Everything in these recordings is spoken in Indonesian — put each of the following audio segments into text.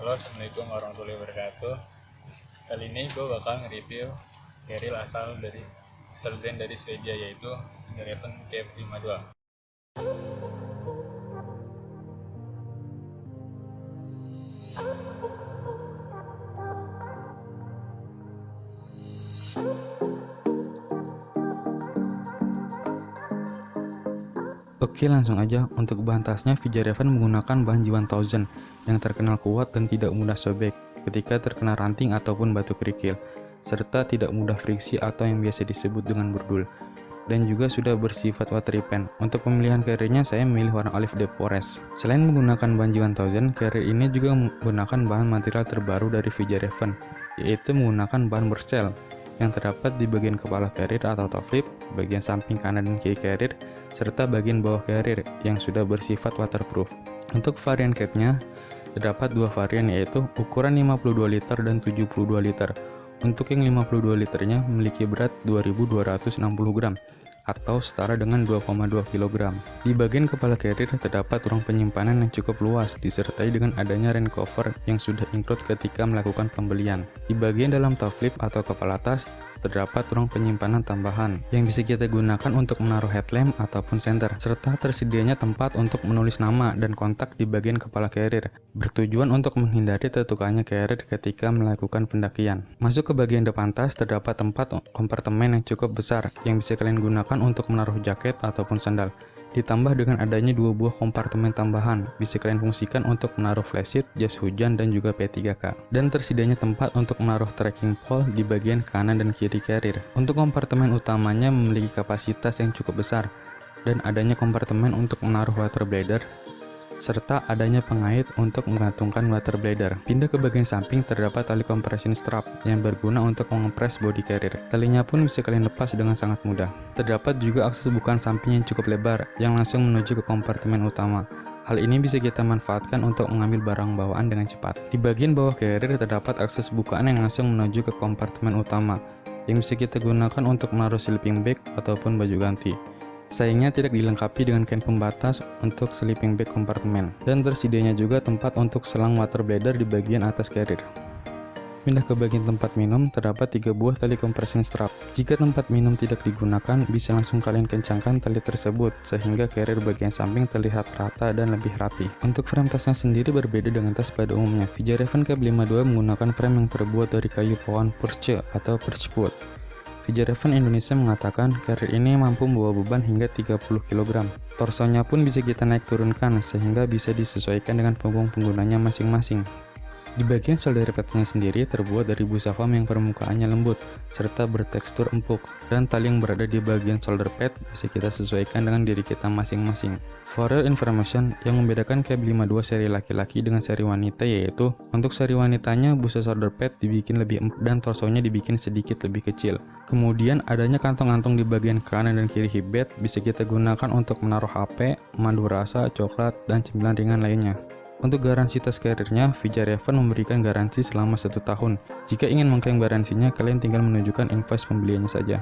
Halo, assalamualaikum warahmatullahi wabarakatuh. Kali ini gue bakal nge-review carrier asal brand dari Swedia, yaitu Fjällräven KF52. Oke, langsung aja. Untuk bahan tasnya, Fjällräven menggunakan bahan J1000 yang terkenal kuat dan tidak mudah sobek ketika terkena ranting ataupun batu kerikil, serta tidak mudah friksi atau yang biasa disebut dengan burdul, dan juga sudah bersifat water repellent. Untuk pemilihan carriernya, saya memilih warna olive de forest. Selain menggunakan bahan J1000, carrier ini juga menggunakan bahan material terbaru dari Fjällräven, yaitu menggunakan bahan Burstel yang terdapat di bagian kepala carrier atau top flip, bagian samping kanan dan kiri carrier, serta bagian bawah carrier yang sudah bersifat waterproof. Untuk varian capnya, terdapat dua varian, yaitu ukuran 52 liter dan 72 liter. Untuk yang 52 liternya memiliki berat 2260 gram atau setara dengan 2,2 kg. Di bagian kepala carrier terdapat ruang penyimpanan yang cukup luas, disertai dengan adanya rain cover yang sudah include ketika melakukan pembelian. Di bagian dalam top flip atau kepala tas, terdapat ruang penyimpanan tambahan yang bisa kita gunakan untuk menaruh headlamp ataupun senter, serta tersedianya tempat untuk menulis nama dan kontak di bagian kepala carrier, bertujuan untuk menghindari tertukarnya carrier ketika melakukan pendakian. Masuk ke bagian depan tas, terdapat tempat kompartemen yang cukup besar yang bisa kalian gunakan untuk menaruh jaket ataupun sandal. Ditambah dengan adanya dua buah kompartemen tambahan, bisa kalian fungsikan untuk menaruh flashlight, jas hujan, dan juga P3K. Dan tersedianya tempat untuk menaruh trekking pole di bagian kanan dan kiri carrier. Untuk kompartemen utamanya memiliki kapasitas yang cukup besar, dan adanya kompartemen untuk menaruh water bladder, serta adanya pengait untuk menggantungkan water bladder. Pindah ke bagian samping, terdapat tali compression strap yang berguna untuk mengempres body carrier. Talinya pun bisa kalian lepas dengan sangat mudah. Terdapat juga akses bukaan samping yang cukup lebar yang langsung menuju ke kompartemen utama. Hal ini bisa kita manfaatkan untuk mengambil barang bawaan dengan cepat. Di bagian bawah carrier terdapat akses bukaan yang langsung menuju ke kompartemen utama yang bisa kita gunakan untuk menaruh sleeping bag ataupun baju ganti. Sayangnya tidak dilengkapi dengan kain pembatas untuk sleeping bag kompartemen, dan tersedianya juga tempat untuk selang water bladder di bagian atas carrier. Pindah ke bagian tempat minum, terdapat 3 buah tali compression strap. Jika tempat minum tidak digunakan, bisa langsung kalian kencangkan tali tersebut sehingga carrier bagian samping terlihat rata dan lebih rapi. Untuk frame tasnya sendiri berbeda dengan tas pada umumnya. Fjällräven KF52 menggunakan frame yang terbuat dari kayu pohon birch atau birchwood. Fjällräven Indonesia mengatakan carrier ini mampu membawa beban hingga 30 kg. Torsonya pun bisa kita naik turunkan sehingga bisa disesuaikan dengan punggung penggunanya masing-masing. Di bagian shoulder padnya sendiri terbuat dari busa foam yang permukaannya lembut serta bertekstur empuk, dan tali yang berada di bagian shoulder pad bisa kita sesuaikan dengan diri kita masing-masing. For your information, yang membedakan KF52 seri laki-laki dengan seri wanita yaitu untuk seri wanitanya busa shoulder pad dibikin lebih empuk dan torsonya dibikin sedikit lebih kecil. Kemudian adanya kantong-kantong di bagian kanan dan kiri hip bed bisa kita gunakan untuk menaruh HP, madu rasa, coklat, dan cemilan ringan lainnya. Untuk garansi tas carriernya, Fjällräven memberikan garansi selama 1 tahun. Jika ingin mengklaim garansinya, kalian tinggal menunjukkan invoice pembeliannya saja.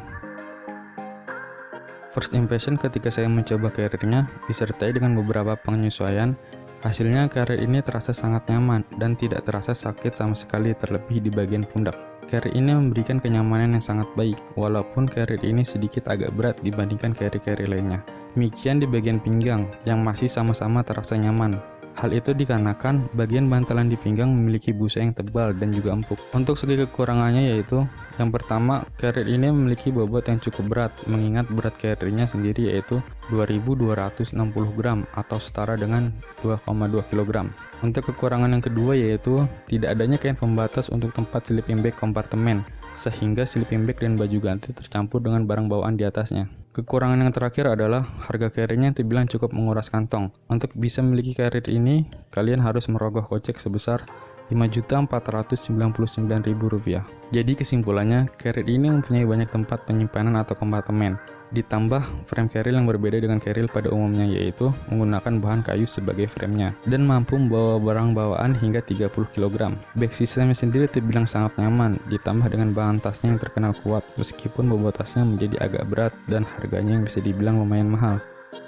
First impression ketika saya mencoba carriernya, disertai dengan beberapa penyesuaian, hasilnya carrier ini terasa sangat nyaman dan tidak terasa sakit sama sekali, terlebih di bagian pundak. Carrier ini memberikan kenyamanan yang sangat baik, walaupun carrier ini sedikit agak berat dibandingkan carrier-carrier lainnya. Demikian di bagian pinggang, yang masih sama-sama terasa nyaman. Hal itu dikarenakan bagian bantalan di pinggang memiliki busa yang tebal dan juga empuk. Untuk segi kekurangannya yaitu, yang pertama, carrier ini memiliki bobot yang cukup berat, mengingat berat carriernya sendiri yaitu 2260 gram atau setara dengan 2,2 kg. Untuk kekurangan yang kedua yaitu, tidak adanya kain pembatas untuk tempat sleeping bag kompartemen, sehingga sleeping bag dan baju ganti tercampur dengan barang bawaan di atasnya. Kekurangan yang terakhir adalah harga carriernya yang terbilang cukup menguras kantong. Untuk bisa memiliki carrier ini, kalian harus merogoh kocek sebesar Rp5.499.000. Jadi kesimpulannya, carrier ini mempunyai banyak tempat penyimpanan atau kompartemen. Ditambah frame carrier yang berbeda dengan carrier pada umumnya, yaitu menggunakan bahan kayu sebagai framenya dan mampu membawa barang bawaan hingga 30 kg. Bag sistemnya sendiri terbilang sangat nyaman, ditambah dengan bahan tasnya yang terkenal kuat, meskipun bobot tasnya menjadi agak berat dan harganya yang bisa dibilang lumayan mahal.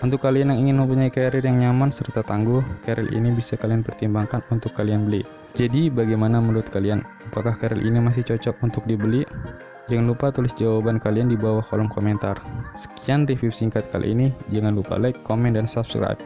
Untuk kalian yang ingin mempunyai carrier yang nyaman serta tangguh, carrier ini bisa kalian pertimbangkan untuk kalian beli. Jadi bagaimana menurut kalian? Apakah carrier ini masih cocok untuk dibeli? Jangan lupa tulis jawaban kalian di bawah kolom komentar. Sekian review singkat kali ini. Jangan lupa like, komen, dan subscribe.